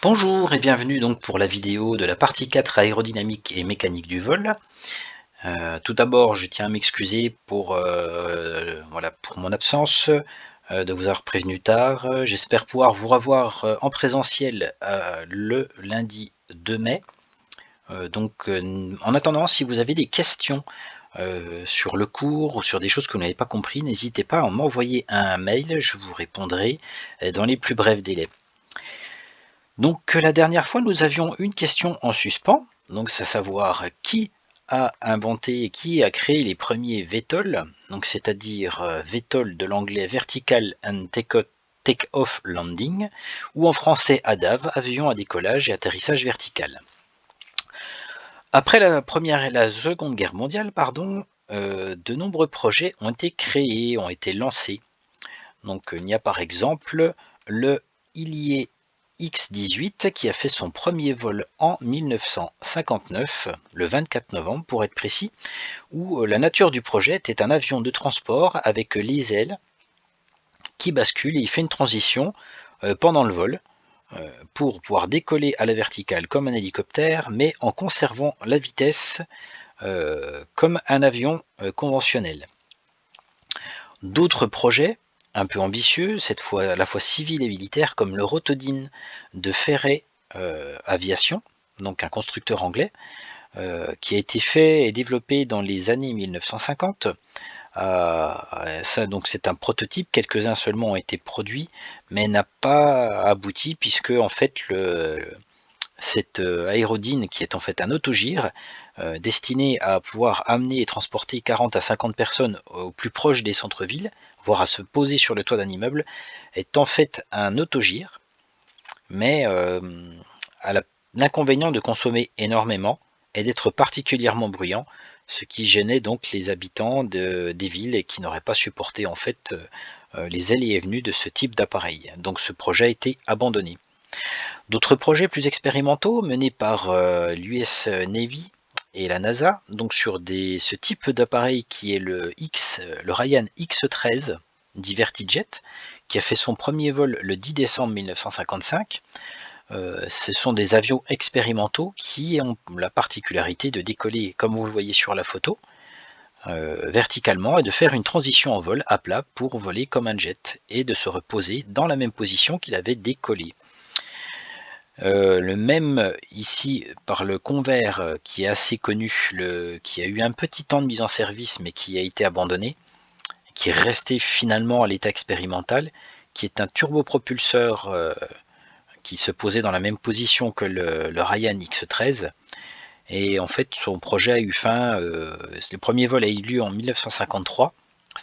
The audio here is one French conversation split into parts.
Bonjour et bienvenue donc pour la vidéo de la partie 4 aérodynamique et mécanique du vol. Tout d'abord, je tiens à m'excuser pour mon absence, de vous avoir prévenu tard. J'espère pouvoir vous revoir, en présentiel, le lundi 2 mai. En attendant, si vous avez des questions, sur le cours ou sur des choses que vous n'avez pas compris, n'hésitez pas à m'envoyer un mail, je vous répondrai, dans les plus brefs délais. Donc la dernière fois, nous avions une question en suspens, donc c'est à savoir qui a inventé et qui a créé les premiers VTOL, donc c'est-à-dire VTOL de l'anglais Vertical and Take-Off Landing, ou en français ADAV, avion à décollage et atterrissage vertical. Après la première et la seconde guerre mondiale, de nombreux projets ont été créés, ont été lancés. Donc il y a par exemple le Ilié X-18 qui a fait son premier vol en 1959, le 24 novembre pour être précis, où la nature du projet était un avion de transport avec les ailes qui basculent et il fait une transition pendant le vol pour pouvoir décoller à la verticale comme un hélicoptère, mais en conservant la vitesse comme un avion conventionnel. D'autres projets un peu ambitieux, cette fois à la fois civils et militaires, comme le Rotodine de Ferret Aviation, donc un constructeur anglais, qui a été fait et développé dans les années 1950. Donc c'est un prototype, quelques-uns seulement ont été produits, mais n'a pas abouti puisque en fait cette aérodyne, qui est en fait un autogire, destiné à pouvoir amener et transporter 40 à 50 personnes au plus proche des centres-villes, voire à se poser sur le toit d'un immeuble, est en fait un autogire, mais a l'inconvénient de consommer énormément et d'être particulièrement bruyant, ce qui gênait donc les habitants des villes et qui n'auraient pas supporté en fait les allées et venues de ce type d'appareil. Donc ce projet a été abandonné. D'autres projets plus expérimentaux menés par l'US Navy et la NASA, donc sur ce type d'appareil qui est le Ryan X-13, dit Vertijet, qui a fait son premier vol le 10 décembre 1955. Ce sont des avions expérimentaux qui ont la particularité de décoller, comme vous le voyez sur la photo, verticalement et de faire une transition en vol à plat pour voler comme un jet et de se reposer dans la même position qu'il avait décollé. Le même ici par le Convair qui est assez connu, qui a eu un petit temps de mise en service mais qui a été abandonné, qui est resté finalement à l'état expérimental, qui est un turbopropulseur qui se posait dans la même position que le Ryan X-13. Et en fait, son projet a eu fin, le premier vol a eu lieu en 1953,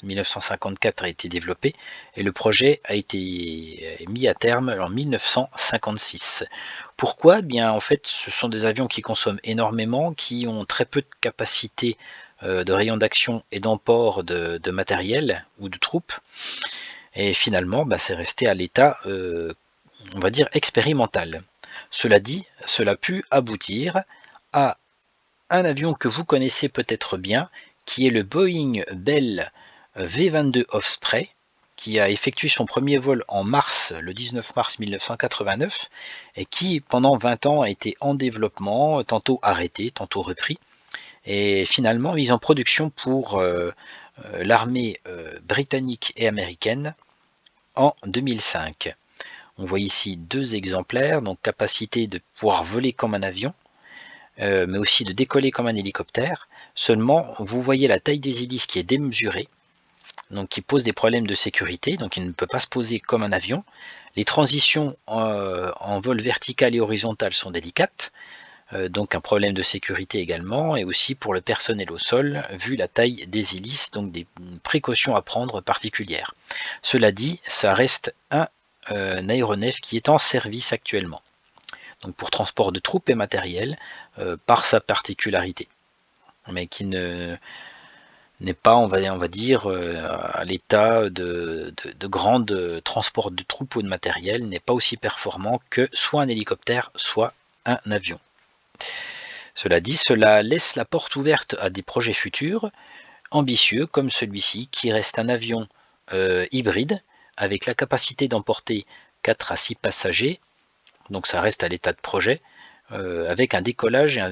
1954 a été développé, et le projet a été mis à terme en 1956. Pourquoi? Bien, en fait, ce sont des avions qui consomment énormément, qui ont très peu de capacité de rayon d'action et d'emport de matériel ou de troupes, et finalement, c'est resté à l'état, on va dire, expérimental. Cela dit, cela a pu aboutir à un avion que vous connaissez peut-être bien, qui est le Boeing Bell V-22 Osprey, qui a effectué son premier vol en mars, le 19 mars 1989, et qui, pendant 20 ans, a été en développement, tantôt arrêté, tantôt repris, et finalement mis en production pour l'armée britannique et américaine en 2005. On voit ici deux exemplaires, donc capacité de pouvoir voler comme un avion, mais aussi de décoller comme un hélicoptère. Seulement, vous voyez la taille des hélices qui est démesurée, donc qui pose des problèmes de sécurité, donc il ne peut pas se poser comme un avion. Les transitions en vol vertical et horizontal sont délicates, donc un problème de sécurité également, et aussi pour le personnel au sol, vu la taille des hélices, donc des précautions à prendre particulières. Cela dit, ça reste un aéronef qui est en service actuellement, donc pour transport de troupes et matériel, par sa particularité, mais qui n'est pas, on va dire, à l'état de grand transport de troupes ou de matériel, n'est pas aussi performant que soit un hélicoptère, soit un avion. Cela dit, cela laisse la porte ouverte à des projets futurs, ambitieux comme celui-ci, qui reste un avion hybride, avec la capacité d'emporter 4 à 6 passagers, donc ça reste à l'état de projet, avec un décollage et un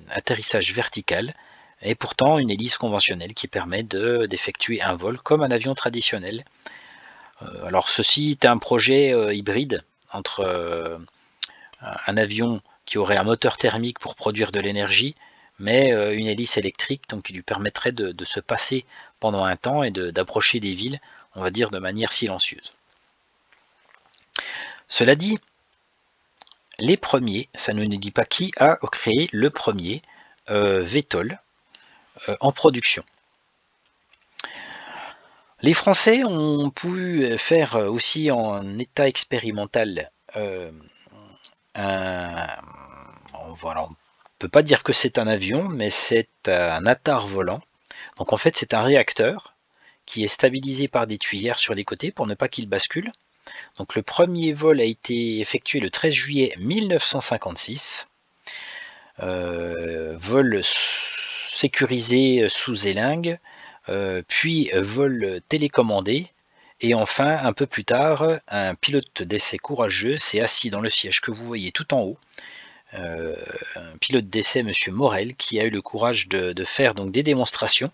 atterrissage vertical, et pourtant une hélice conventionnelle qui permet d'effectuer un vol comme un avion traditionnel. Alors ceci est un projet hybride entre un avion qui aurait un moteur thermique pour produire de l'énergie, mais une hélice électrique, donc qui lui permettrait de se passer pendant un temps et d'approcher des villes, on va dire de manière silencieuse. Cela dit, les premiers, ça ne nous dit pas qui a créé le premier VTOL en production. Les Français ont pu faire aussi en état expérimental voilà, on ne peut pas dire que c'est un avion, mais c'est un attard volant. Donc en fait, c'est un réacteur qui est stabilisé par des tuyères sur les côtés pour ne pas qu'il bascule. Donc le premier vol a été effectué le 13 juillet 1956. Vol sécurisé sous élingue, puis vol télécommandé, et enfin, un peu plus tard, un pilote d'essai courageux s'est assis dans le siège que vous voyez tout en haut, un pilote d'essai, monsieur Morel, qui a eu le courage de faire donc des démonstrations,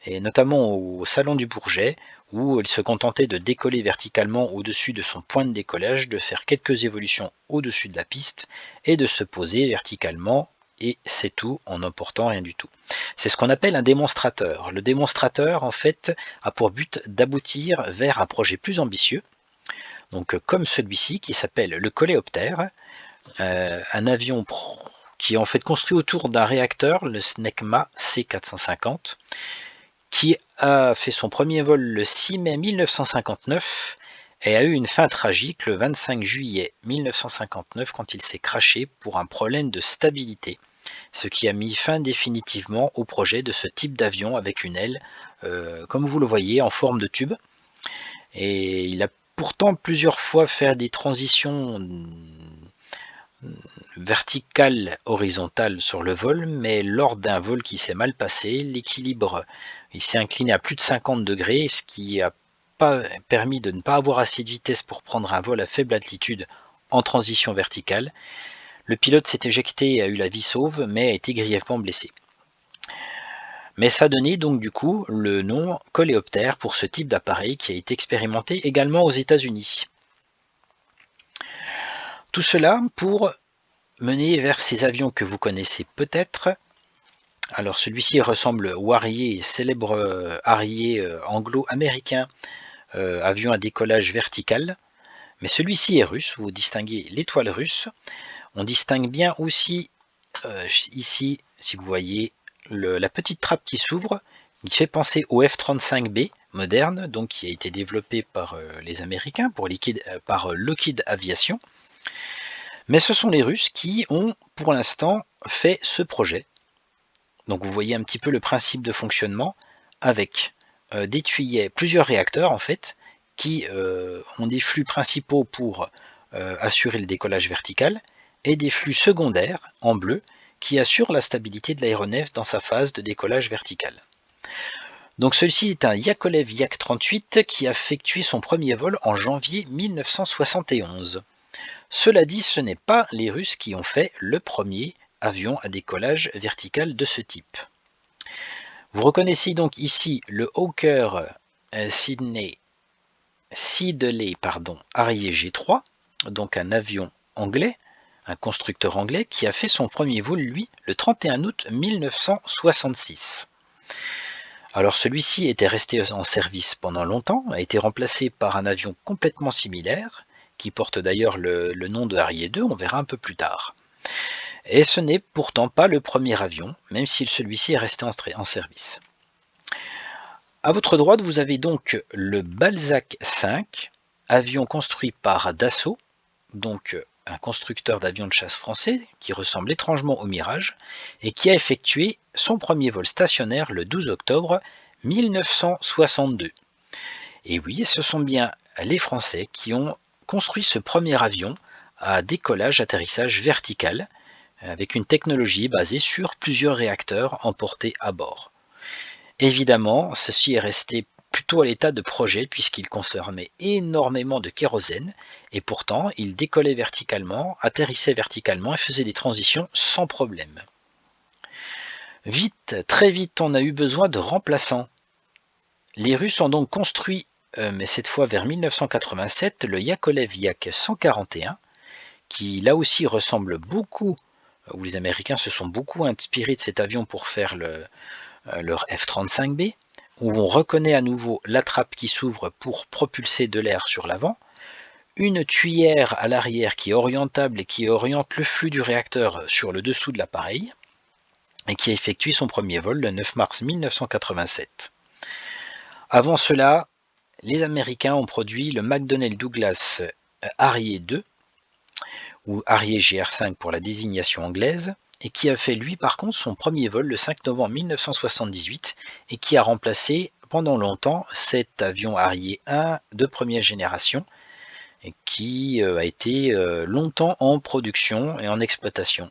et notamment au Salon du Bourget, où il se contentait de décoller verticalement au-dessus de son point de décollage, de faire quelques évolutions au-dessus de la piste, et de se poser verticalement, et c'est tout, en n'emportant rien du tout. C'est ce qu'on appelle un démonstrateur. Le démonstrateur, en fait, a pour but d'aboutir vers un projet plus ambitieux, donc comme celui-ci, qui s'appelle le coléoptère, un avion qui est en fait construit autour d'un réacteur, le SNECMA C450, qui a fait son premier vol le 6 mai 1959 et a eu une fin tragique le 25 juillet 1959 quand il s'est crashé pour un problème de stabilité, ce qui a mis fin définitivement au projet de ce type d'avion avec une aile, comme vous le voyez, en forme de tube. Et il a pourtant plusieurs fois fait des transitions verticale horizontale sur le vol, mais lors d'un vol qui s'est mal passé, l'équilibre il s'est incliné à plus de 50 degrés, ce qui a pas permis de ne pas avoir assez de vitesse pour prendre un vol à faible altitude en transition verticale. Le pilote s'est éjecté et a eu la vie sauve, mais a été grièvement blessé. Mais ça donnait donc du coup le nom coléoptère pour ce type d'appareil qui a été expérimenté également aux États-Unis. Tout cela pour mener vers ces avions que vous connaissez peut-être. Alors celui-ci ressemble au Harrier, célèbre Harrier anglo-américain, avion à décollage vertical, mais celui-ci est russe, vous distinguez l'étoile russe. On distingue bien aussi ici, si vous voyez, la petite trappe qui s'ouvre, qui fait penser au F-35B moderne, donc qui a été développé par les Américains, par Lockheed Aviation. Mais ce sont les Russes qui ont, pour l'instant, fait ce projet. Donc vous voyez un petit peu le principe de fonctionnement avec des tuyaux, plusieurs réacteurs en fait, qui ont des flux principaux pour assurer le décollage vertical et des flux secondaires en bleu qui assurent la stabilité de l'aéronef dans sa phase de décollage vertical. Donc celui-ci est un Yakolev Yak-38 qui a effectué son premier vol en janvier 1971. Cela dit, ce n'est pas les Russes qui ont fait le premier avion à décollage vertical de ce type. Vous reconnaissez donc ici le Hawker Siddeley Harrier G3, donc un avion anglais, un constructeur anglais qui a fait son premier vol, lui, le 31 août 1966. Alors celui-ci était resté en service pendant longtemps, a été remplacé par un avion complètement similaire, qui porte d'ailleurs le nom de Harrier 2, on verra un peu plus tard. Et ce n'est pourtant pas le premier avion, même si celui-ci est resté en service. À votre droite, vous avez donc le Balzac 5, avion construit par Dassault, donc un constructeur d'avions de chasse français qui ressemble étrangement au Mirage, et qui a effectué son premier vol stationnaire le 12 octobre 1962. Et oui, ce sont bien les Français qui ont construit ce premier avion à décollage-atterrissage vertical, avec une technologie basée sur plusieurs réacteurs emportés à bord. Évidemment, ceci est resté plutôt à l'état de projet puisqu'il consommait énormément de kérosène et pourtant il décollait verticalement, atterrissait verticalement et faisait des transitions sans problème. Vite, très vite, on a eu besoin de remplaçants. Les Russes ont donc construit, mais cette fois vers 1987, le Yakolev Yak-141, qui là aussi ressemble beaucoup, où les Américains se sont beaucoup inspirés de cet avion pour faire leur F-35B, où on reconnaît à nouveau la trappe qui s'ouvre pour propulser de l'air sur l'avant, une tuyère à l'arrière qui est orientable et qui oriente le flux du réacteur sur le dessous de l'appareil, et qui a effectué son premier vol le 9 mars 1987. Avant cela, les Américains ont produit le McDonnell Douglas Harrier 2, ou Harrier GR5 pour la désignation anglaise, et qui a fait lui par contre son premier vol le 5 novembre 1978 et qui a remplacé pendant longtemps cet avion Harrier 1 de première génération et qui a été longtemps en production et en exploitation.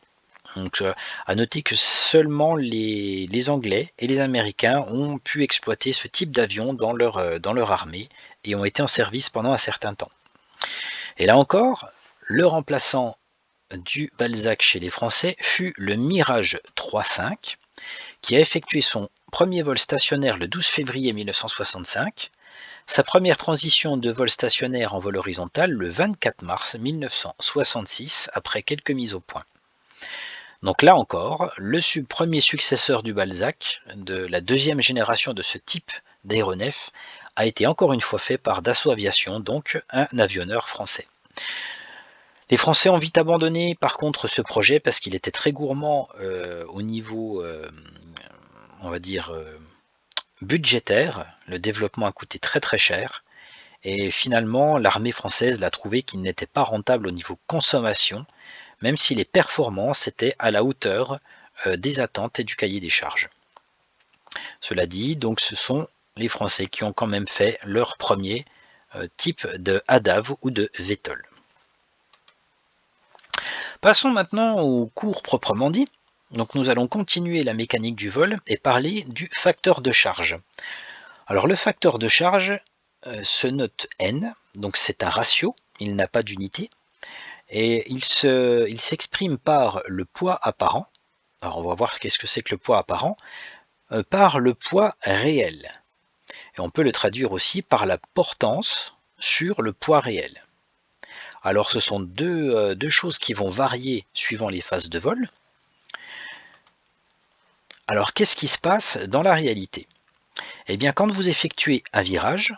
Donc à noter que seulement les Anglais et les Américains ont pu exploiter ce type d'avion dans leur armée et ont été en service pendant un certain temps. Et là encore, le remplaçant du Balzac chez les Français fut le Mirage 3.5 qui a effectué son premier vol stationnaire le 12 février 1965, sa première transition de vol stationnaire en vol horizontal le 24 mars 1966 après quelques mises au point. Donc là encore, le premier successeur du Balzac, de la deuxième génération de ce type d'aéronef, a été encore une fois fait par Dassault Aviation, donc un avionneur français. Les Français ont vite abandonné par contre ce projet parce qu'il était très gourmand au niveau, on va dire, budgétaire. Le développement a coûté très très cher et finalement l'armée française l'a trouvé qu'il n'était pas rentable au niveau consommation, même si les performances étaient à la hauteur des attentes et du cahier des charges. Cela dit, donc ce sont les Français qui ont quand même fait leur premier type de HADAV ou de VTOL. Passons maintenant au cours proprement dit. Donc nous allons continuer la mécanique du vol et parler du facteur de charge. Alors le facteur de charge se note N, donc c'est un ratio, il n'a pas d'unité, et il s'exprime par le poids apparent. Alors on va voir qu'est-ce que c'est que le poids apparent, par le poids réel. Et on peut le traduire aussi par la portance sur le poids réel. Alors ce sont deux choses qui vont varier suivant les phases de vol. Alors qu'est-ce qui se passe dans la réalité? Eh bien quand vous effectuez un virage,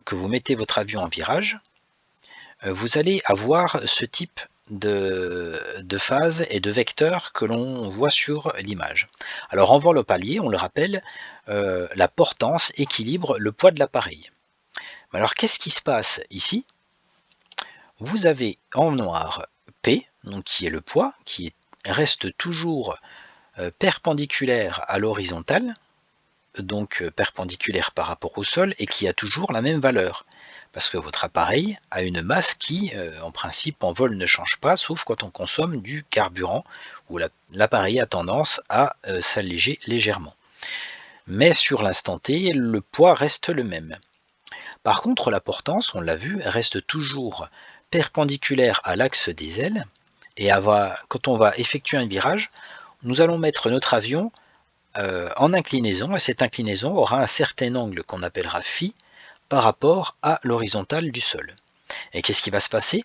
que vous mettez votre avion en virage, vous allez avoir ce type de phase et de vecteurs que l'on voit sur l'image. Alors en vol au palier, on le rappelle, la portance équilibre le poids de l'appareil. Alors qu'est-ce qui se passe ici? Vous avez en noir P, donc qui est le poids, qui reste toujours perpendiculaire à l'horizontale, donc perpendiculaire par rapport au sol, et qui a toujours la même valeur. Parce que votre appareil a une masse qui, en principe, en vol ne change pas, sauf quand on consomme du carburant, où l'appareil a tendance à s'alléger légèrement. Mais sur l'instant T, le poids reste le même. Par contre, la portance, on l'a vu, reste toujours perpendiculaire à l'axe des ailes, et quand on va effectuer un virage, nous allons mettre notre avion en inclinaison, et cette inclinaison aura un certain angle qu'on appellera phi, par rapport à l'horizontale du sol. Et qu'est-ce qui va se passer?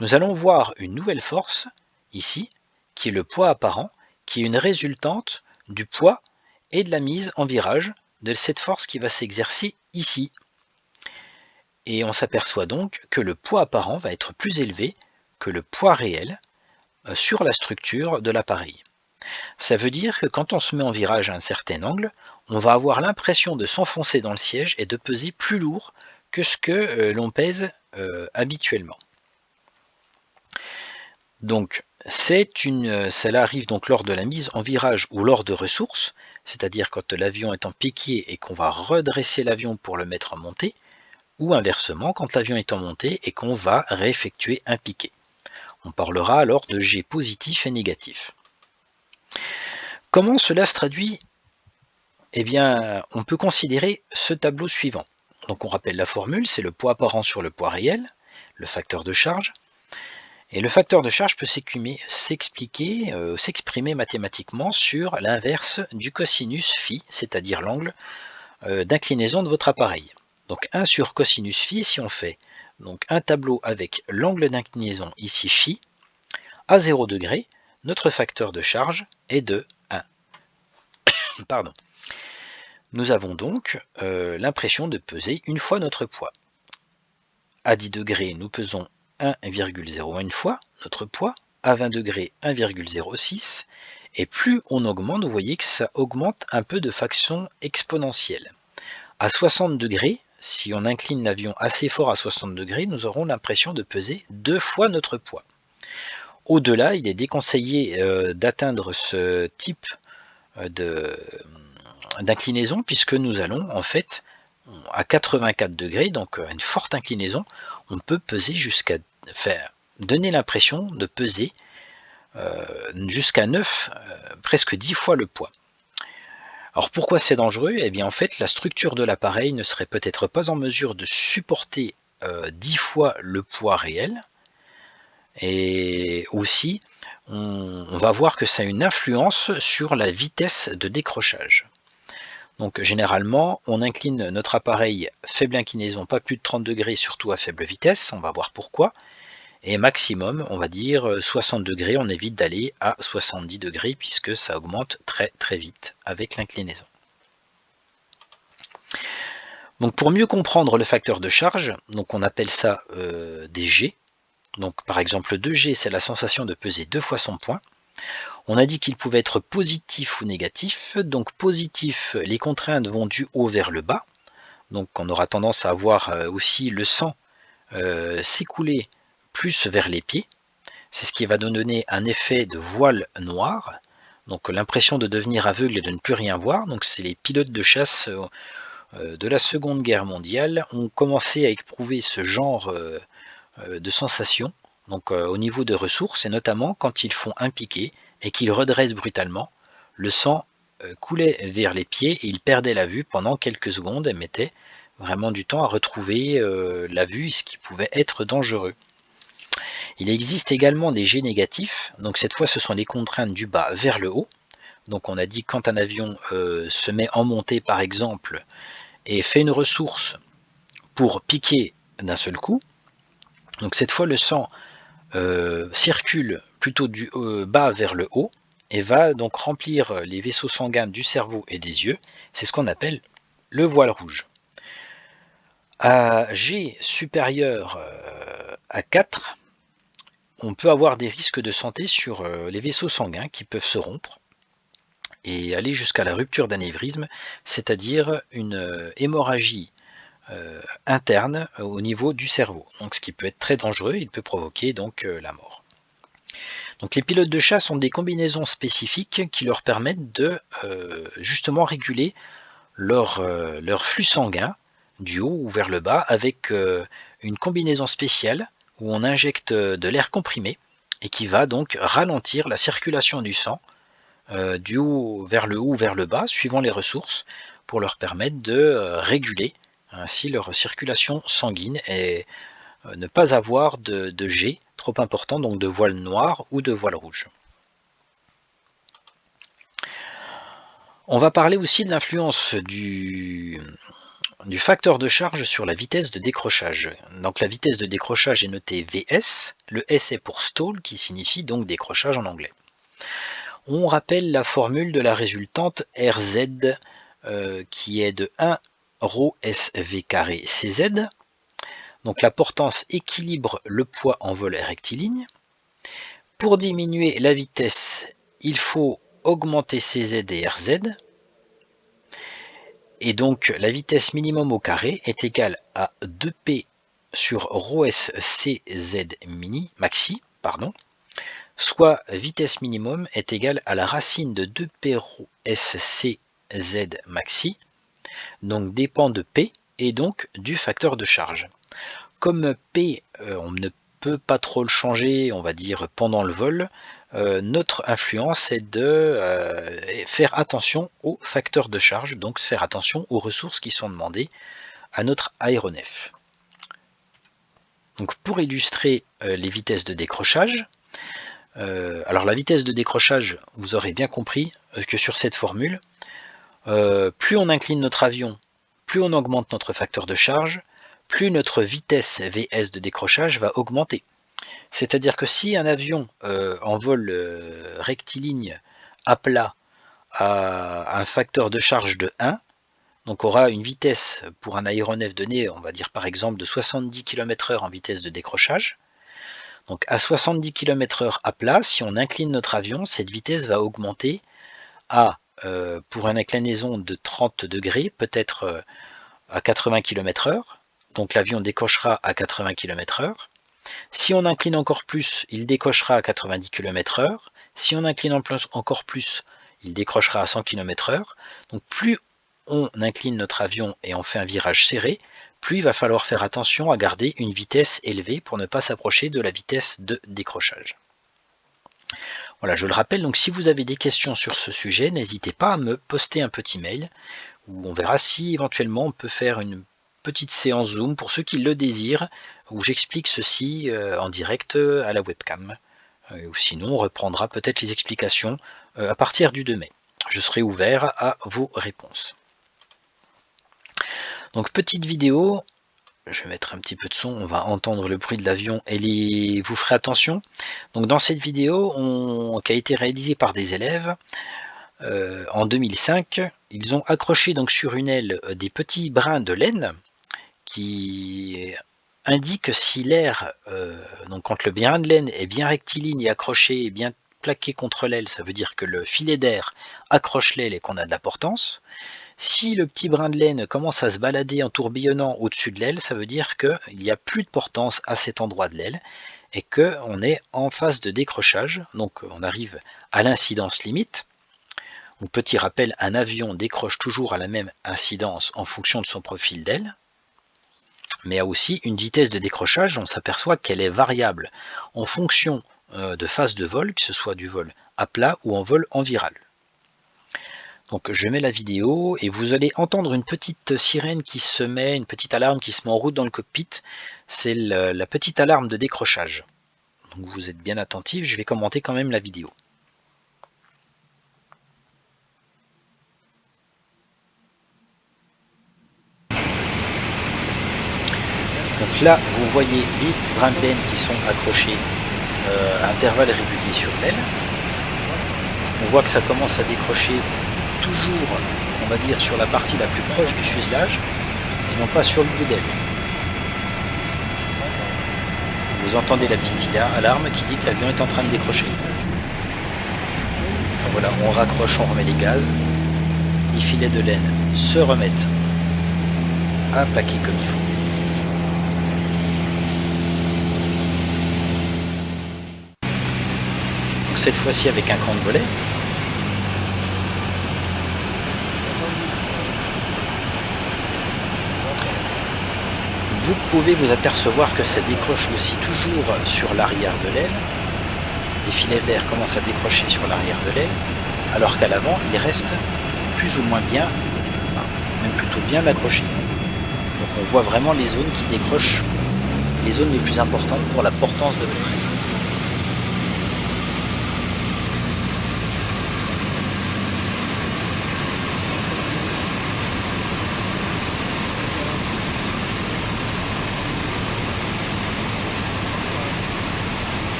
Nous allons voir une nouvelle force, ici, qui est le poids apparent, qui est une résultante du poids et de la mise en virage de cette force qui va s'exercer ici. Et on s'aperçoit donc que le poids apparent va être plus élevé que le poids réel sur la structure de l'appareil. Ça veut dire que quand on se met en virage à un certain angle, on va avoir l'impression de s'enfoncer dans le siège et de peser plus lourd que ce que l'on pèse habituellement. Donc cela arrive donc lors de la mise en virage ou lors de ressources, c'est-à-dire quand l'avion est en piqué et qu'on va redresser l'avion pour le mettre en montée, ou inversement quand l'avion est en montée et qu'on va réeffectuer un piqué. On parlera alors de G positif et négatif. Comment cela se traduit? Eh bien, on peut considérer ce tableau suivant. Donc on rappelle la formule, c'est le poids apparent sur le poids réel, le facteur de charge. Et le facteur de charge peut s'exprimer mathématiquement sur l'inverse du cosinus phi, c'est-à-dire l'angle d'inclinaison de votre appareil. Donc 1 sur cosinus phi, si on fait donc un tableau avec l'angle d'inclinaison ici phi, à 0 degré, notre facteur de charge est de 1. Pardon. Nous avons donc l'impression de peser une fois notre poids. À 10 degrés, nous pesons 1,01 fois notre poids, à 20 degrés 1,06, et plus on augmente, vous voyez que ça augmente un peu de façon exponentielle. À 60 degrés, si on incline l'avion assez fort à 60 degrés, nous aurons l'impression de peser 2 fois notre poids. Au-delà, il est déconseillé d'atteindre ce type d'inclinaison puisque nous allons en fait à 84 degrés, donc à une forte inclinaison, on peut peser jusqu'à donner l'impression de peser jusqu'à 9, presque 10 fois le poids. Alors pourquoi c'est dangereux? Eh bien en fait la structure de l'appareil ne serait peut-être pas en mesure de supporter 10 fois le poids réel, et aussi on va voir que ça a une influence sur la vitesse de décrochage. Donc généralement, on incline notre appareil faible inclinaison, pas plus de 30 degrés, surtout à faible vitesse, on va voir pourquoi. Et maximum, on va dire 60 degrés, on évite d'aller à 70 degrés puisque ça augmente très très vite avec l'inclinaison. Donc pour mieux comprendre le facteur de charge, donc on appelle ça des G. Donc par exemple 2G, c'est la sensation de peser 2 fois son poids. On a dit qu'il pouvait être positif ou négatif. Donc positif, les contraintes vont du haut vers le bas. Donc on aura tendance à voir aussi le sang s'écouler plus vers les pieds. C'est ce qui va nous donner un effet de voile noir. Donc l'impression de devenir aveugle et de ne plus rien voir. Donc c'est les pilotes de chasse de la Seconde Guerre mondiale ont commencé à éprouver ce genre de sensation, donc au niveau de ressources, et notamment quand ils font un piqué et qu'ils redressent brutalement, le sang coulait vers les pieds et ils perdaient la vue pendant quelques secondes et mettaient vraiment du temps à retrouver la vue, ce qui pouvait être dangereux. Il existe également des G négatifs, donc cette fois ce sont les contraintes du bas vers le haut. Donc on a dit quand un avion se met en montée par exemple et fait une ressource pour piquer d'un seul coup, donc cette fois le sang circule plutôt du bas vers le haut et va donc remplir les vaisseaux sanguins du cerveau et des yeux. C'est ce qu'on appelle le voile rouge. À G supérieur à 4, on peut avoir des risques de santé sur les vaisseaux sanguins qui peuvent se rompre et aller jusqu'à la rupture d'anévrisme, c'est-à-dire une hémorragie interne au niveau du cerveau. Donc ce qui peut être très dangereux, il peut provoquer donc la mort. Donc les pilotes de chasse ont des combinaisons spécifiques qui leur permettent de justement réguler leur flux sanguin du haut ou vers le bas avec une combinaison spéciale où on injecte de l'air comprimé et qui va donc ralentir la circulation du sang du haut ou vers le bas suivant les ressources pour leur permettre de réguler ainsi leur circulation sanguine et ne pas avoir de jet trop important, donc de voile noir ou de voile rouge. On va parler aussi de l'influence du facteur de charge sur la vitesse de décrochage. Donc la vitesse de décrochage est notée Vs, le S est pour stall qui signifie donc décrochage en anglais. On rappelle la formule de la résultante Rz qui est de 1 ρ SV carré Cz. Donc la portance équilibre le poids en vol rectiligne. Pour diminuer la vitesse, il faut augmenter Cz et Rz. Et donc la vitesse minimum au carré est égale à 2p sur ρs Cz maxi, soit vitesse minimum est égale à la racine de 2p ρs Cz maxi, donc dépend de p et donc du facteur de charge. Comme P, on ne peut pas trop le changer, on va dire, pendant le vol, notre influence est de faire attention aux facteurs de charge, donc faire attention aux ressources qui sont demandées à notre aéronef. Donc pour illustrer les vitesses de décrochage, alors la vitesse de décrochage, vous aurez bien compris que sur cette formule, plus on incline notre avion, plus on augmente notre facteur de charge, plus notre vitesse Vs de décrochage va augmenter. C'est-à-dire que si un avion en vol rectiligne à plat a un facteur de charge de 1, donc aura une vitesse pour un aéronef donné, on va dire par exemple de 70 km/h en vitesse de décrochage. Donc à 70 km/h à plat, si on incline notre avion, cette vitesse va augmenter à, pour une inclinaison de 30 degrés, peut-être à 80 km/h. Donc l'avion décochera à 80 km/h. Si on incline encore plus, il décochera à 90 km/h. Si on incline encore plus, il décrochera à 100 km/h. Donc plus on incline notre avion et on fait un virage serré, plus il va falloir faire attention à garder une vitesse élevée pour ne pas s'approcher de la vitesse de décrochage. Voilà, je le rappelle, donc si vous avez des questions sur ce sujet, n'hésitez pas à me poster un petit mail, où on verra si éventuellement on peut faire une petite séance Zoom pour ceux qui le désirent, où j'explique ceci en direct à la webcam. Ou sinon on reprendra peut-être les explications à partir du 2 mai. Je serai ouvert à vos réponses. Donc petite vidéo, je vais mettre un petit peu de son, on va entendre le bruit de l'avion et vous ferez attention. Donc dans cette vidéo qui a été réalisée par des élèves, en 2005, ils ont accroché donc sur une aile des petits brins de laine qui indiquent si l'air, donc quand le brin de laine est bien rectiligne et accroché et bien plaqué contre l'aile, ça veut dire que le filet d'air accroche l'aile et qu'on a de la portance. Si le petit brin de laine commence à se balader en tourbillonnant au-dessus de l'aile, ça veut dire qu'il n'y a plus de portance à cet endroit de l'aile et qu'on est en phase de décrochage, donc on arrive à l'incidence limite. Donc, petit rappel, un avion décroche toujours à la même incidence en fonction de son profil d'aile, mais a aussi une vitesse de décrochage, on s'aperçoit qu'elle est variable en fonction de phase de vol, que ce soit du vol à plat ou en vol en virale. Donc je mets la vidéo et vous allez entendre une petite sirène qui se met, une petite alarme qui se met en route dans le cockpit. C'est la petite alarme de décrochage. Donc vous êtes bien attentifs, je vais commenter quand même la vidéo. Donc là, vous voyez les brins de laine qui sont accrochés à intervalles réguliers sur l'aile. On voit que ça commence à décrocher toujours, on va dire, sur la partie la plus proche du fuselage et non pas sur le bout d'aile. Vous entendez la petite alarme qui dit que l'avion est en train de décrocher. Voilà, on raccroche, on remet les gaz. Les filets de laine se remettent à plaquer comme il faut. Donc cette fois-ci avec un cran de volet. Vous pouvez vous apercevoir que ça décroche aussi toujours sur l'arrière de l'aile. Les filets d'air commencent à décrocher sur l'arrière de l'aile, alors qu'à l'avant, il reste plus ou moins bien, enfin même plutôt bien accroché. Donc on voit vraiment les zones qui décrochent, les zones les plus importantes pour la portance de votre aile.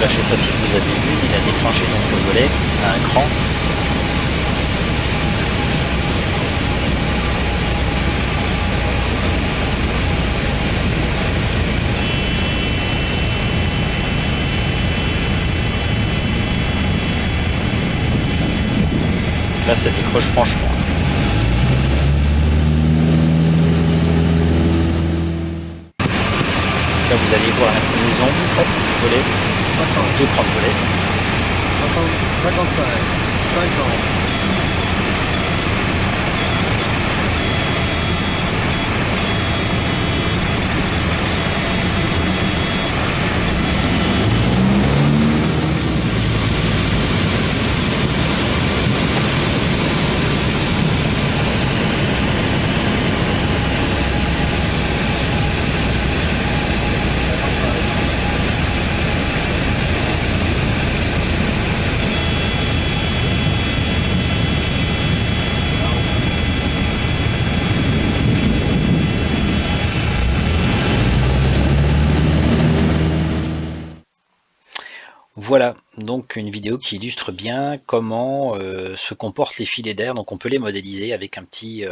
Là, je ne sais pas si vous avez vu, il a déclenché donc le volet à un cran. Là, ça décroche franchement. là vous allez voir l'inclinaison, hop, volet, 60, 2,30 volets. 55, 50. Voilà, donc une vidéo qui illustre bien comment se comportent les filets d'air. Donc on peut les modéliser avec un petit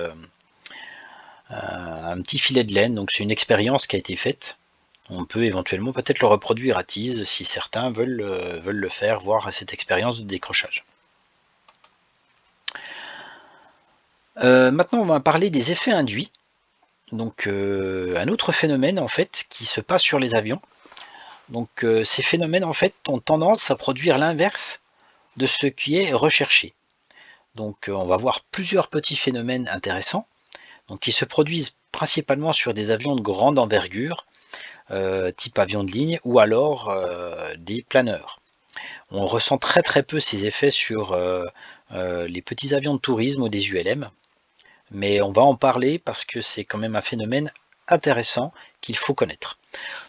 filet de laine. Donc c'est une expérience qui a été faite. On peut éventuellement peut-être le reproduire à Teese si certains veulent le faire, voir cette expérience de décrochage. Maintenant on va parler des effets induits. Donc un autre phénomène en fait qui se passe sur les avions. Donc ces phénomènes en fait ont tendance à produire l'inverse de ce qui est recherché. Donc on va voir plusieurs petits phénomènes intéressants donc, qui se produisent principalement sur des avions de grande envergure, type avion de ligne, ou alors des planeurs. On ressent très peu ces effets sur les petits avions de tourisme ou des ULM, mais on va en parler parce que c'est quand même un phénomène intéressant qu'il faut connaître.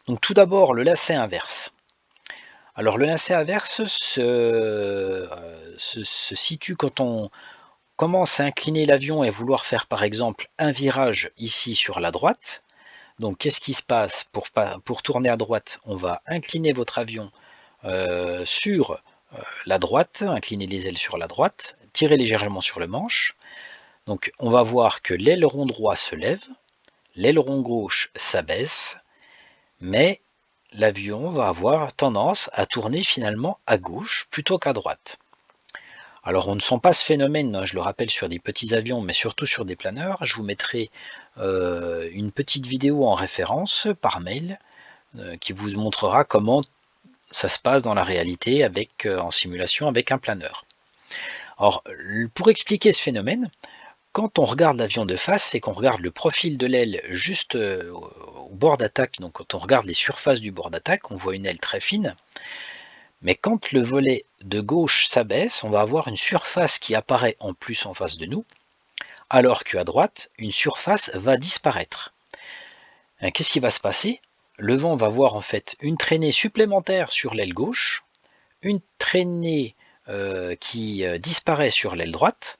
Donc tout d'abord le lacet inverse. Alors le lacet inverse se situe quand on commence à incliner l'avion et vouloir faire par exemple un virage ici sur la droite. Donc qu'est-ce qui se passe pour tourner à droite? On va incliner votre avion sur la droite, incliner les ailes sur la droite, tirer légèrement sur le manche. Donc on va voir que l'aileron droit se lève, l'aileron gauche s'abaisse, mais l'avion va avoir tendance à tourner finalement à gauche plutôt qu'à droite. Alors on ne sent pas ce phénomène, je le rappelle, sur des petits avions, mais surtout sur des planeurs. Je vous mettrai une petite vidéo en référence par mail qui vous montrera comment ça se passe dans la réalité en simulation avec un planeur. Alors pour expliquer ce phénomène, quand on regarde l'avion de face et qu'on regarde le profil de l'aile juste au bord d'attaque, donc quand on regarde les surfaces du bord d'attaque, on voit une aile très fine. Mais quand le volet de gauche s'abaisse, on va avoir une surface qui apparaît en plus en face de nous, alors qu'à droite, une surface va disparaître. Qu'est-ce qui va se passer? Le vent va avoir en fait une traînée supplémentaire sur l'aile gauche, une traînée qui disparaît sur l'aile droite,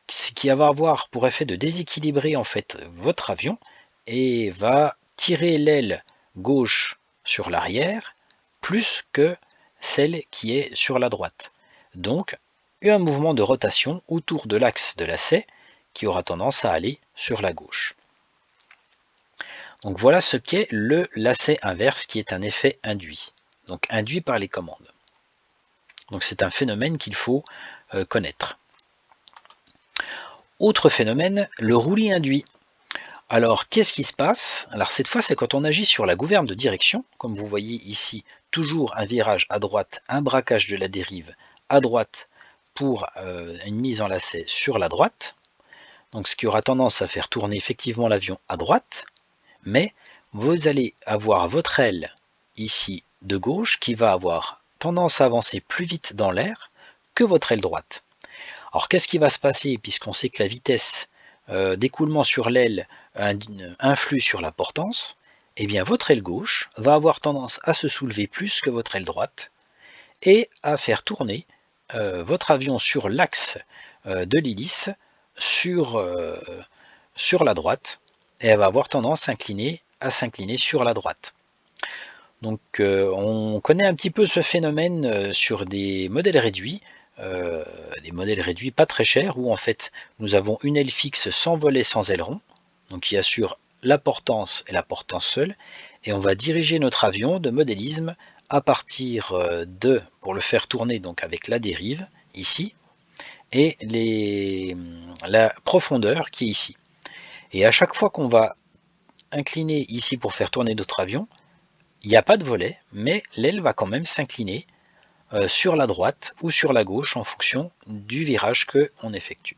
ce qui va avoir pour effet de déséquilibrer en fait votre avion et va tirer l'aile gauche sur l'arrière plus que celle qui est sur la droite. Donc, un mouvement de rotation autour de l'axe de lacet qui aura tendance à aller sur la gauche. Donc voilà ce qu'est le lacet inverse qui est un effet induit, donc induit par les commandes. Donc c'est un phénomène qu'il faut connaître. Autre phénomène, le roulis induit. Alors, qu'est-ce qui se passe? Alors, cette fois, c'est quand on agit sur la gouverne de direction, comme vous voyez ici, toujours un virage à droite, un braquage de la dérive à droite pour une mise en lacet sur la droite. Donc, ce qui aura tendance à faire tourner effectivement l'avion à droite, mais vous allez avoir votre aile ici de gauche qui va avoir tendance à avancer plus vite dans l'air que votre aile droite. Alors, qu'est-ce qui va se passer puisqu'on sait que la vitesse d'écoulement sur l'aile influe sur la portance? Eh bien votre aile gauche va avoir tendance à se soulever plus que votre aile droite et à faire tourner votre avion sur l'axe de l'hélice sur la droite et elle va avoir tendance à s'incliner sur la droite. Donc on connaît un petit peu ce phénomène sur des modèles réduits, pas très chers, où en fait nous avons une aile fixe sans volet, sans aileron, donc qui assure la portance et la portance seule, et on va diriger notre avion de modélisme à partir pour le faire tourner donc avec la dérive, ici, et la profondeur qui est ici. Et à chaque fois qu'on va incliner ici pour faire tourner notre avion, il n'y a pas de volet, mais l'aile va quand même s'incliner sur la droite ou sur la gauche en fonction du virage qu'on effectue.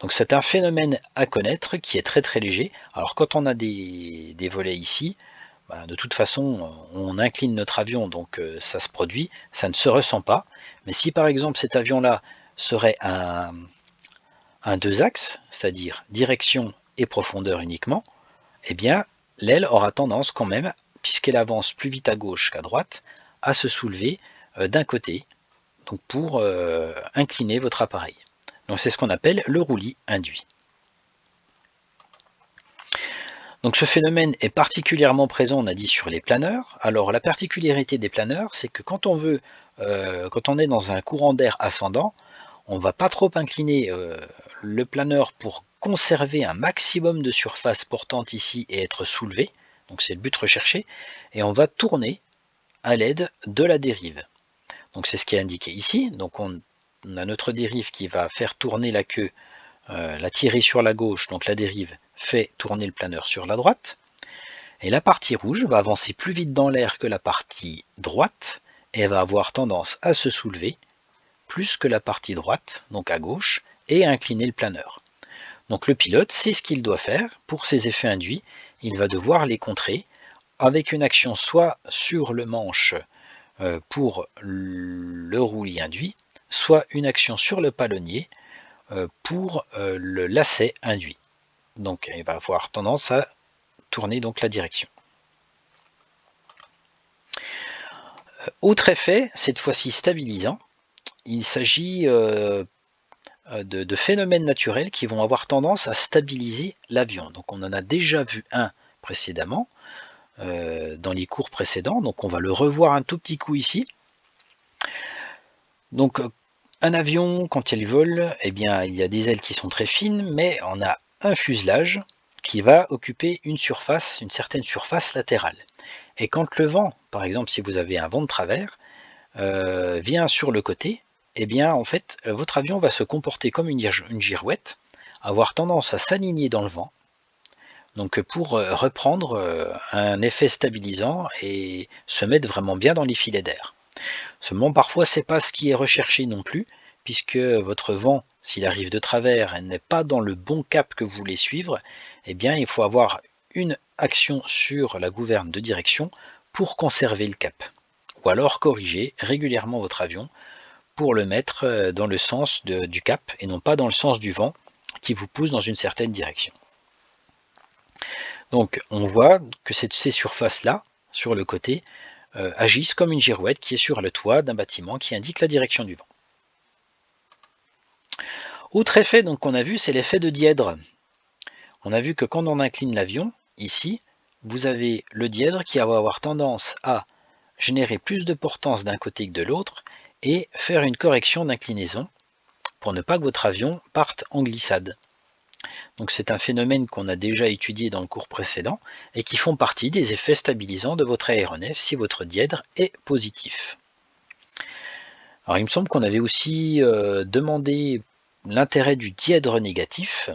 Donc c'est un phénomène à connaître qui est très très léger. Alors quand on a des volets ici, de toute façon on incline notre avion, donc ça se produit, ça ne se ressent pas. Mais si par exemple cet avion-là serait un deux axes, c'est-à-dire direction et profondeur uniquement, eh bien l'aile aura tendance quand même, puisqu'elle avance plus vite à gauche qu'à droite, à se soulever d'un côté, donc pour incliner votre appareil. Donc c'est ce qu'on appelle le roulis induit. Donc ce phénomène est particulièrement présent, on a dit, sur les planeurs. Alors la particularité des planeurs, c'est que quand on est dans un courant d'air ascendant, on ne va pas trop incliner le planeur pour conserver un maximum de surface portante ici et être soulevé. Donc c'est le but recherché. Et on va tourner à l'aide de la dérive. Donc c'est ce qui est indiqué ici. Donc on a notre dérive qui va faire tourner la queue, la tirer sur la gauche, donc la dérive fait tourner le planeur sur la droite. Et la partie rouge va avancer plus vite dans l'air que la partie droite et elle va avoir tendance à se soulever plus que la partie droite, donc à gauche, et à incliner le planeur. Donc le pilote sait ce qu'il doit faire pour ces effets induits, il va devoir les contrer avec une action soit sur le manche pour le roulis induit, soit une action sur le palonnier pour le lacet induit. Donc il va avoir tendance à tourner donc la direction. Autre effet, cette fois-ci stabilisant, il s'agit de phénomènes naturels qui vont avoir tendance à stabiliser l'avion. Donc on en a déjà vu un précédemment, dans les cours précédents, donc on va le revoir un tout petit coup ici. Donc un avion, quand il vole, eh bien, il y a des ailes qui sont très fines, mais on a un fuselage qui va occuper une certaine surface latérale. Et quand le vent, par exemple si vous avez un vent de travers, vient sur le côté, eh bien en fait votre avion va se comporter comme une girouette, avoir tendance à s'aligner dans le vent, donc pour reprendre un effet stabilisant et se mettre vraiment bien dans les filets d'air. Seulement parfois c'est pas ce qui est recherché non plus, puisque votre vent, s'il arrive de travers et n'est pas dans le bon cap que vous voulez suivre, eh bien il faut avoir une action sur la gouverne de direction pour conserver le cap. Ou alors corriger régulièrement votre avion pour le mettre dans le sens du cap et non pas dans le sens du vent qui vous pousse dans une certaine direction. Donc on voit que ces surfaces-là, sur le côté, agissent comme une girouette qui est sur le toit d'un bâtiment qui indique la direction du vent. Autre effet donc qu'on a vu, c'est l'effet de dièdre. On a vu que quand on incline l'avion, ici, vous avez le dièdre qui va avoir tendance à générer plus de portance d'un côté que de l'autre et faire une correction d'inclinaison pour ne pas que votre avion parte en glissade. Donc c'est un phénomène qu'on a déjà étudié dans le cours précédent et qui font partie des effets stabilisants de votre aéronef si votre dièdre est positif. Alors il me semble qu'on avait aussi demandé l'intérêt du dièdre négatif.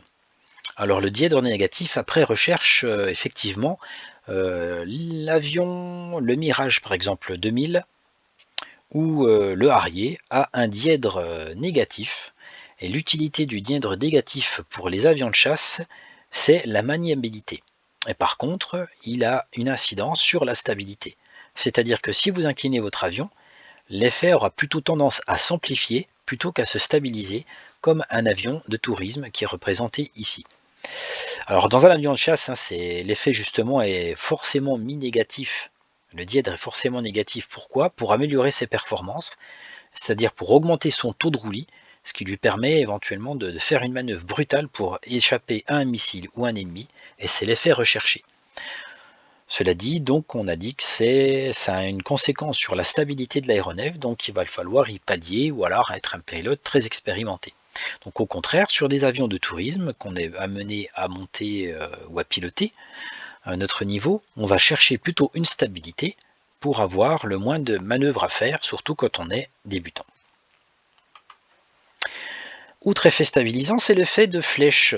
Alors le dièdre négatif, après recherche effectivement l'avion, le Mirage par exemple 2000 ou le Harrier a un dièdre négatif. Et l'utilité du dièdre négatif pour les avions de chasse, c'est la maniabilité. Et par contre, il a une incidence sur la stabilité. C'est-à-dire que si vous inclinez votre avion, l'effet aura plutôt tendance à s'amplifier plutôt qu'à se stabiliser, comme un avion de tourisme qui est représenté ici. Alors dans un avion de chasse, l'effet justement est forcément mis négatif. Le dièdre est forcément négatif. Pourquoi? Pour améliorer ses performances, c'est-à-dire pour augmenter son taux de roulis, ce qui lui permet éventuellement de faire une manœuvre brutale pour échapper à un missile ou un ennemi, et c'est l'effet recherché. Cela dit, donc on a dit que ça a une conséquence sur la stabilité de l'aéronef, donc il va falloir y pallier ou alors être un pilote très expérimenté. Donc au contraire, sur des avions de tourisme qu'on est amené à monter ou à piloter, à notre niveau, on va chercher plutôt une stabilité pour avoir le moins de manœuvres à faire, surtout quand on est débutant. Outre effet stabilisant, c'est l'effet de flèche.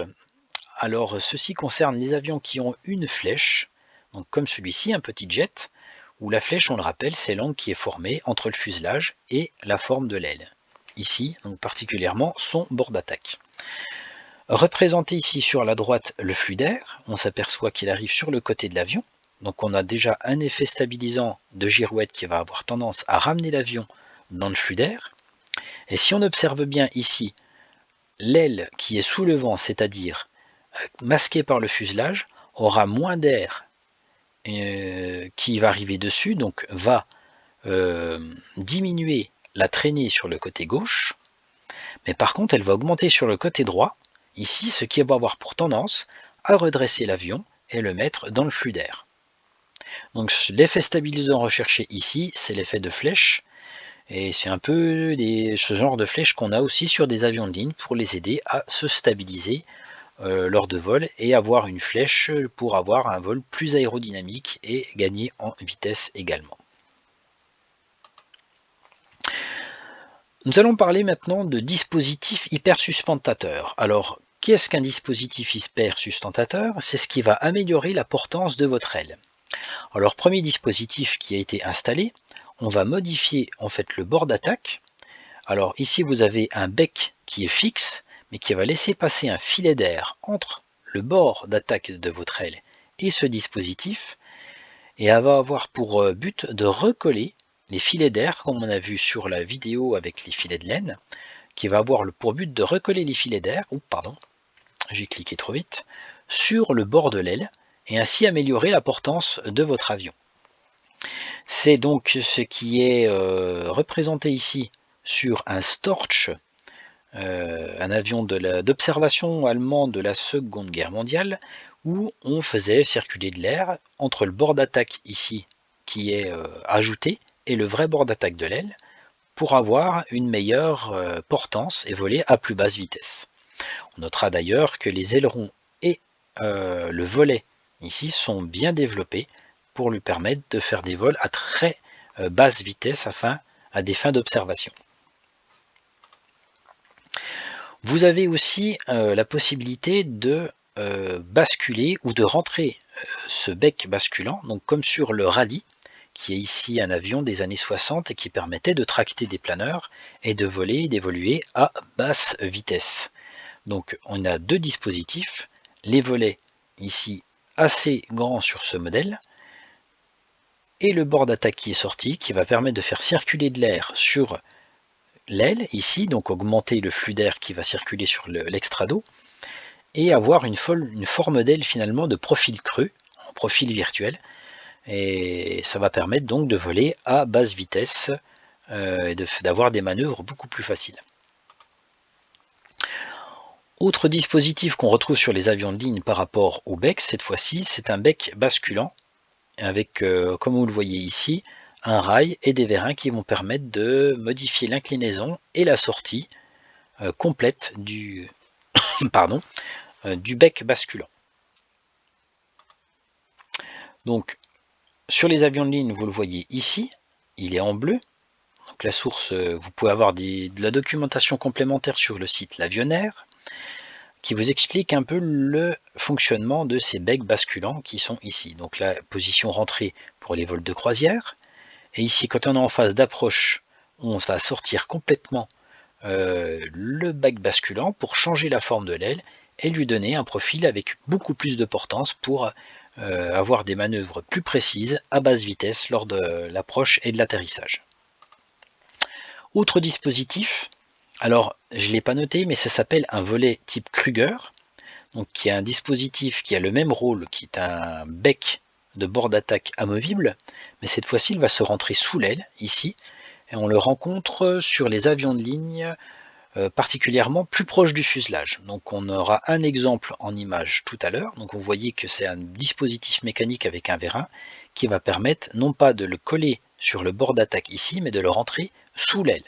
Alors ceci concerne les avions qui ont une flèche, donc comme celui-ci, un petit jet, où la flèche, on le rappelle, c'est l'angle qui est formé entre le fuselage et la forme de l'aile. Ici, donc particulièrement son bord d'attaque. Représenté ici sur la droite le flux d'air, on s'aperçoit qu'il arrive sur le côté de l'avion, donc on a déjà un effet stabilisant de girouette qui va avoir tendance à ramener l'avion dans le flux d'air. Et si on observe bien ici, l'aile qui est sous le vent, c'est-à-dire masquée par le fuselage, aura moins d'air qui va arriver dessus, donc va diminuer la traînée sur le côté gauche, mais par contre elle va augmenter sur le côté droit, ici, ce qui va avoir pour tendance à redresser l'avion et le mettre dans le flux d'air. Donc l'effet stabilisant recherché ici, c'est l'effet de flèche, et c'est un peu ce genre de flèche qu'on a aussi sur des avions de ligne pour les aider à se stabiliser lors de vol et avoir une flèche pour avoir un vol plus aérodynamique et gagner en vitesse également. Nous allons parler maintenant de dispositifs hypersustentateurs. Alors, qu'est-ce qu'un dispositif hypersustentateur? C'est ce qui va améliorer la portance de votre aile. Alors, premier dispositif qui a été installé, on va modifier en fait le bord d'attaque. Alors ici, vous avez un bec qui est fixe, mais qui va laisser passer un filet d'air entre le bord d'attaque de votre aile et ce dispositif, et elle va avoir pour but de recoller les filets d'air, comme on a vu sur la vidéo avec les filets de laine, qui va avoir pour but de recoller les filets d'air, pardon, j'ai cliqué trop vite, sur le bord de l'aile, et ainsi améliorer la portance de votre avion. C'est donc ce qui est représenté ici sur un Storch, un avion d'observation allemand de la Seconde Guerre mondiale, où on faisait circuler de l'air entre le bord d'attaque ici, qui est ajouté, et le vrai bord d'attaque de l'aile, pour avoir une meilleure portance et voler à plus basse vitesse. On notera d'ailleurs que les ailerons et le volet ici sont bien développés pour lui permettre de faire des vols à très basse vitesse à des fins d'observation. Vous avez aussi la possibilité de basculer ou de rentrer ce bec basculant, donc comme sur le Rallye, qui est ici un avion des années 60 et qui permettait de tracter des planeurs et de voler et d'évoluer à basse vitesse. Donc on a deux dispositifs, les volets ici assez grands sur ce modèle, et le bord d'attaque qui est sorti, qui va permettre de faire circuler de l'air sur l'aile ici, donc augmenter le flux d'air qui va circuler sur l'extrado, et avoir une forme d'aile finalement de profil creux, en profil virtuel, et ça va permettre donc de voler à basse vitesse et d'avoir des manœuvres beaucoup plus faciles. Autre dispositif qu'on retrouve sur les avions de ligne par rapport au bec, cette fois-ci, c'est un bec basculant, avec, comme vous le voyez ici, un rail et des vérins qui vont permettre de modifier l'inclinaison et la sortie complète du, du bec basculant. Donc, sur les avions de ligne, vous le voyez ici, il est en bleu. Donc la source, vous pouvez avoir de la documentation complémentaire sur le site L'Avionnaire, qui vous explique un peu le fonctionnement de ces becs basculants qui sont ici. Donc la position rentrée pour les vols de croisière. Et ici, quand on est en phase d'approche, on va sortir complètement le bec basculant pour changer la forme de l'aile et lui donner un profil avec beaucoup plus de portance pour avoir des manœuvres plus précises à basse vitesse lors de l'approche et de l'atterrissage. Autre dispositif, alors je ne l'ai pas noté, mais ça s'appelle un volet type Kruger, donc qui est un dispositif qui a le même rôle, qui est un bec de bord d'attaque amovible, mais cette fois-ci il va se rentrer sous l'aile, ici, et on le rencontre sur les avions de ligne particulièrement plus proche du fuselage. Donc on aura un exemple en image tout à l'heure. Donc vous voyez que c'est un dispositif mécanique avec un vérin qui va permettre non pas de le coller sur le bord d'attaque ici, mais de le rentrer sous l'aile.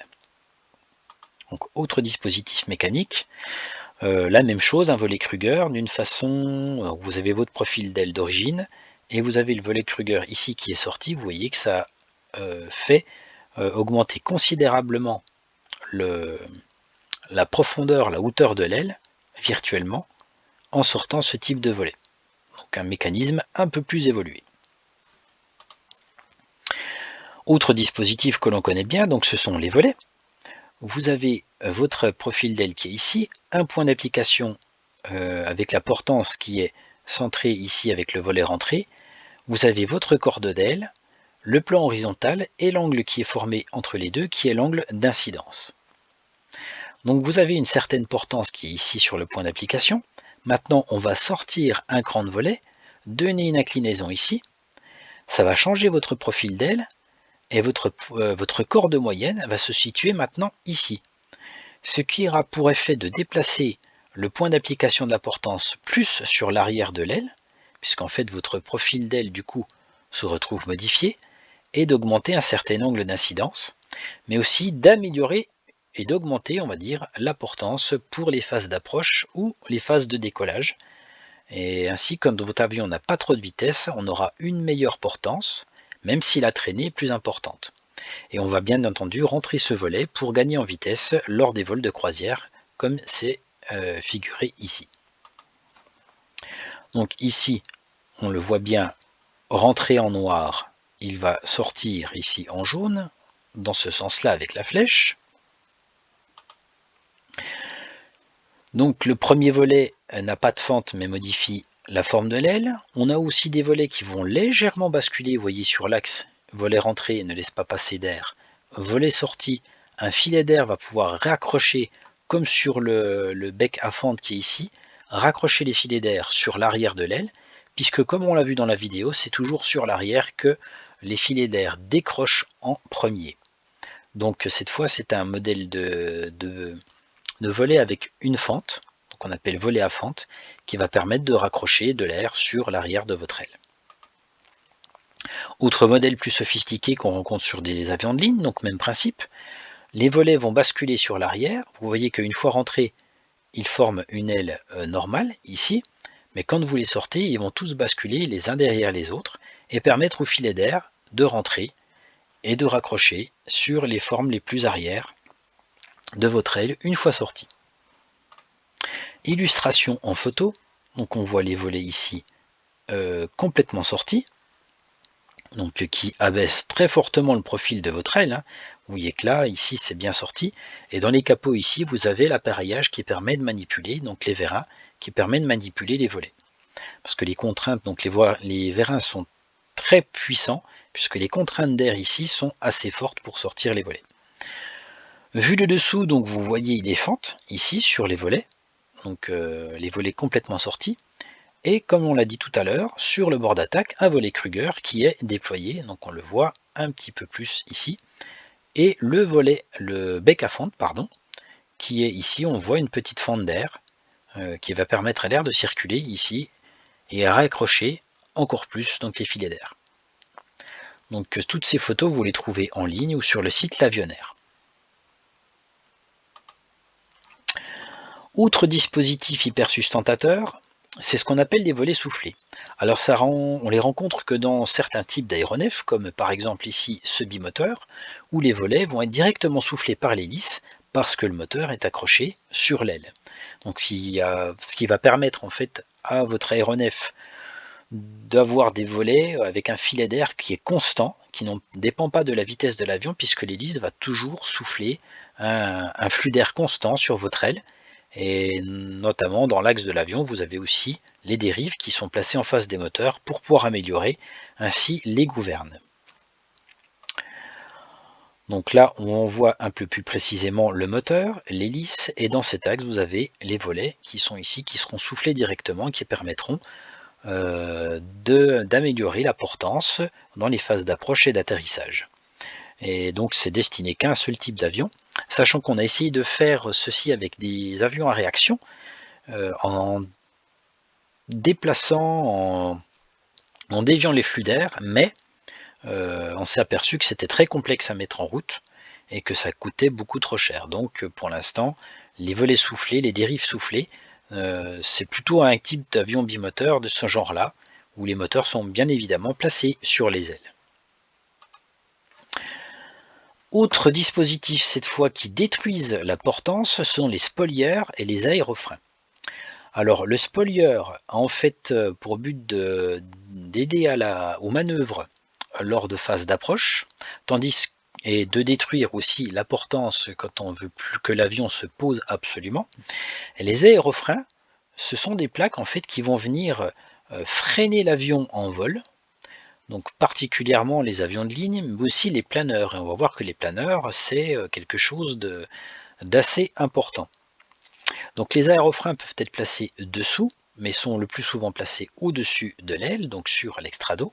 Donc autre dispositif mécanique, la même chose, un volet Kruger d'une façon, vous avez votre profil d'aile d'origine et vous avez le volet Kruger ici qui est sorti. Vous voyez que ça fait augmenter considérablement la profondeur, la hauteur de l'aile virtuellement en sortant ce type de volet. Donc un mécanisme un peu plus évolué. Autre dispositif que l'on connaît bien, donc ce sont les volets. Vous avez votre profil d'aile qui est ici, un point d'application avec la portance qui est centrée ici avec le volet rentré. Vous avez votre corde d'aile, le plan horizontal et l'angle qui est formé entre les deux qui est l'angle d'incidence. Donc vous avez une certaine portance qui est ici sur le point d'application. Maintenant on va sortir un cran de volet, donner une inclinaison ici, ça va changer votre profil d'aile et votre corde moyenne va se situer maintenant ici. Ce qui aura pour effet de déplacer le point d'application de la portance plus sur l'arrière de l'aile, puisqu'en fait votre profil d'aile du coup se retrouve modifié, et d'augmenter un certain angle d'incidence, mais aussi d'améliorer et d'augmenter, on va dire, la portance pour les phases d'approche ou les phases de décollage. Et ainsi, comme votre avion n'a pas trop de vitesse, on aura une meilleure portance, même si la traînée est plus importante. Et on va bien entendu rentrer ce volet pour gagner en vitesse lors des vols de croisière, comme c'est figuré ici. Donc ici, on le voit bien rentrer en noir, il va sortir ici en jaune, dans ce sens-là avec la flèche. Donc le premier volet n'a pas de fente mais modifie la forme de l'aile. On a aussi des volets qui vont légèrement basculer, vous voyez sur l'axe, volet rentré ne laisse pas passer d'air, volet sorti, un filet d'air va pouvoir raccrocher comme sur le bec à fente qui est ici, raccrocher les filets d'air sur l'arrière de l'aile, puisque comme on l'a vu dans la vidéo, c'est toujours sur l'arrière que les filets d'air décrochent en premier. Donc cette fois c'est un modèle de volet avec une fente, qu'on appelle volet à fente, qui va permettre de raccrocher de l'air sur l'arrière de votre aile. Autre modèle plus sophistiqué qu'on rencontre sur des avions de ligne, donc même principe, les volets vont basculer sur l'arrière. Vous voyez qu'une fois rentrés, ils forment une aile normale ici, mais quand vous les sortez, ils vont tous basculer les uns derrière les autres et permettre au filet d'air de rentrer et de raccrocher sur les formes les plus arrière de votre aile une fois sortie. Illustration en photo, donc on voit les volets ici complètement sortis, donc qui abaisse très fortement le profil de votre aile. Vous voyez que là, ici, c'est bien sorti. Et dans les capots ici, vous avez l'appareillage qui permet de manipuler, donc les vérins, qui permet de manipuler les volets. Parce que les contraintes, donc les vérins sont très puissants, puisque les contraintes d'air ici sont assez fortes pour sortir les volets. Vu de dessous, donc vous voyez les fentes ici sur les volets, donc les volets complètement sortis. Et comme on l'a dit tout à l'heure, sur le bord d'attaque, un volet Kruger qui est déployé, donc on le voit un petit peu plus ici, et le volet, le bec à fente, pardon, qui est ici, on voit une petite fente d'air qui va permettre à l'air de circuler ici et à raccrocher encore plus donc les filets d'air. Donc toutes ces photos, vous les trouvez en ligne ou sur le site L'Avionnaire. Outre dispositif hyper sustentateur, c'est ce qu'on appelle des volets soufflés. Alors on les rencontre que dans certains types d'aéronefs, comme par exemple ici ce bimoteur, où les volets vont être directement soufflés par l'hélice parce que le moteur est accroché sur l'aile. Donc ce qui va permettre en fait à votre aéronef d'avoir des volets avec un filet d'air qui est constant, qui ne dépend pas de la vitesse de l'avion, puisque l'hélice va toujours souffler un flux d'air constant sur votre aile. Et notamment dans l'axe de l'avion, vous avez aussi les dérives qui sont placées en face des moteurs pour pouvoir améliorer ainsi les gouvernes. Donc là, on voit un peu plus précisément le moteur, l'hélice, et dans cet axe, vous avez les volets qui sont ici, qui seront soufflés directement, qui permettront d'améliorer la portance dans les phases d'approche et d'atterrissage. Et donc c'est destiné qu'à un seul type d'avion, sachant qu'on a essayé de faire ceci avec des avions à réaction, en déplaçant, en déviant les flux d'air, mais on s'est aperçu que c'était très complexe à mettre en route et que ça coûtait beaucoup trop cher. Donc pour l'instant, les volets soufflés, les dérives soufflées, c'est plutôt un type d'avion bimoteur de ce genre-là, où les moteurs sont bien évidemment placés sur les ailes. Autre dispositif cette fois qui détruisent la portance, ce sont les spolières et les aérofreins. Alors le spoiler a en fait pour but d'aider aux manœuvres lors de phases d'approche, tandis et de détruire aussi la portance quand on veut plus que l'avion se pose absolument. Et les aérofreins, ce sont des plaques en fait qui vont venir freiner l'avion en vol, donc particulièrement les avions de ligne, mais aussi les planeurs. Et on va voir que les planeurs, c'est quelque chose d'assez important. Donc les aérofreins peuvent être placés dessous, mais sont le plus souvent placés au-dessus de l'aile, donc sur l'extrado.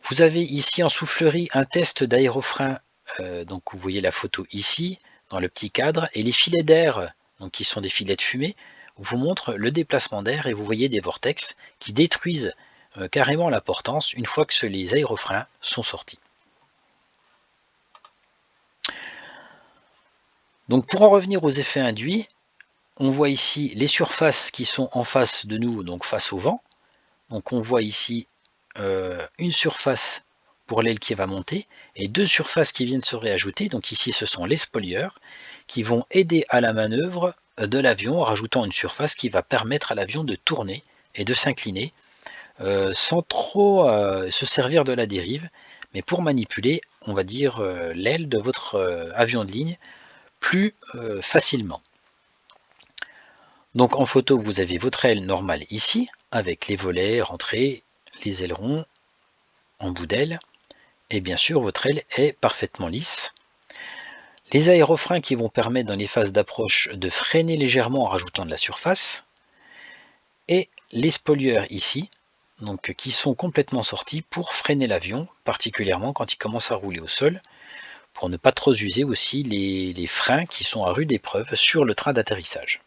Vous avez ici en soufflerie un test d'aérofrein, donc vous voyez la photo ici, dans le petit cadre, et les filets d'air, donc qui sont des filets de fumée, vous montrent le déplacement d'air et vous voyez des vortex qui détruisent carrément la portance une fois que les aérofreins sont sortis. Donc pour en revenir aux effets induits, on voit ici les surfaces qui sont en face de nous, donc face au vent. Donc on voit ici une surface pour l'aile qui va monter et deux surfaces qui viennent se réajouter. Donc ici ce sont les spoilers qui vont aider à la manœuvre de l'avion en rajoutant une surface qui va permettre à l'avion de tourner et de s'incliner sans trop se servir de la dérive, mais pour manipuler, on va dire, l'aile de votre avion de ligne plus facilement. Donc en photo, vous avez votre aile normale ici, avec les volets rentrés, les ailerons en bout d'aile, et bien sûr votre aile est parfaitement lisse. Les aérofreins qui vont permettre dans les phases d'approche de freiner légèrement en rajoutant de la surface, et les spoilers ici, donc qui sont complètement sortis pour freiner l'avion, particulièrement quand il commence à rouler au sol, pour ne pas trop user aussi les freins qui sont à rude épreuve sur le train d'atterrissage.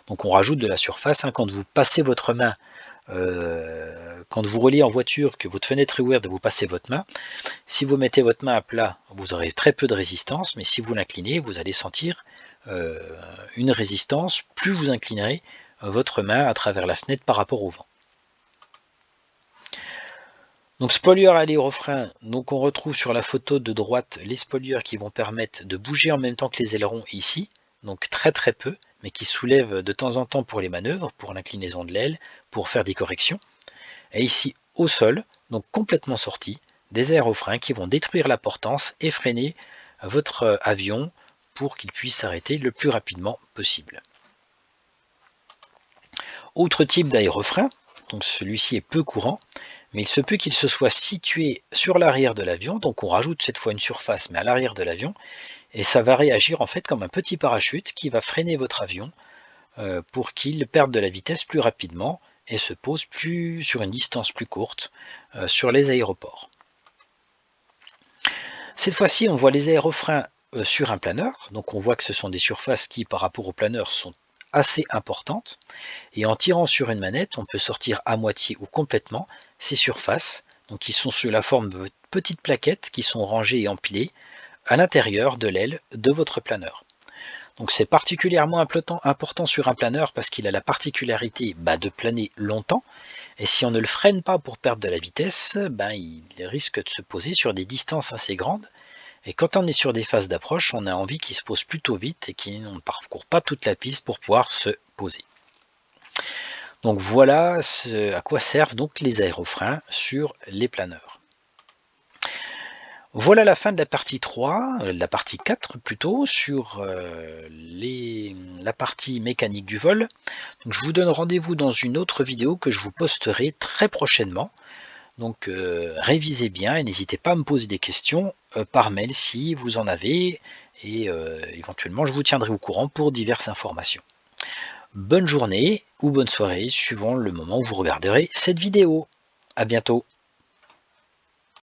Donc on rajoute de la surface, hein, quand vous passez votre main, quand vous roulez en voiture, que votre fenêtre est ouverte et vous passez votre main, si vous mettez votre main à plat, vous aurez très peu de résistance, mais si vous l'inclinez, vous allez sentir une résistance, plus vous inclinerez votre main à travers la fenêtre par rapport au vent. Donc spoiler à l'aérofrein, donc on retrouve sur la photo de droite les spoilers qui vont permettre de bouger en même temps que les ailerons ici, donc très très peu, mais qui soulèvent de temps en temps pour les manœuvres, pour l'inclinaison de l'aile, pour faire des corrections. Et ici au sol, donc complètement sorti, des aérofreins qui vont détruire la portance et freiner votre avion pour qu'il puisse s'arrêter le plus rapidement possible. Autre type d'aérofrein, donc celui-ci est peu courant, mais il se peut qu'il se soit situé sur l'arrière de l'avion, donc on rajoute cette fois une surface mais à l'arrière de l'avion, et ça va réagir en fait comme un petit parachute qui va freiner votre avion pour qu'il perde de la vitesse plus rapidement et se pose sur une distance plus courte sur les aéroports. Cette fois-ci, on voit les aérofreins sur un planeur, donc on voit que ce sont des surfaces qui par rapport au planeur sont assez importantes, et en tirant sur une manette, on peut sortir à moitié ou complètement ces surfaces, donc qui sont sous la forme de petites plaquettes qui sont rangées et empilées à l'intérieur de l'aile de votre planeur. Donc c'est particulièrement important sur un planeur parce qu'il a la particularité de planer longtemps, et si on ne le freine pas pour perdre de la vitesse, il risque de se poser sur des distances assez grandes, et quand on est sur des phases d'approche, on a envie qu'il se pose plutôt vite et qu'il ne parcourt pas toute la piste pour pouvoir se poser. Donc voilà à quoi servent donc les aérofreins sur les planeurs. Voilà la fin de la partie 3, la partie 4 plutôt, sur la partie mécanique du vol. Donc je vous donne rendez-vous dans une autre vidéo que je vous posterai très prochainement. Donc révisez bien et n'hésitez pas à me poser des questions par mail si vous en avez, et éventuellement je vous tiendrai au courant pour diverses informations. Bonne journée ou bonne soirée suivant le moment où vous regarderez cette vidéo. À bientôt.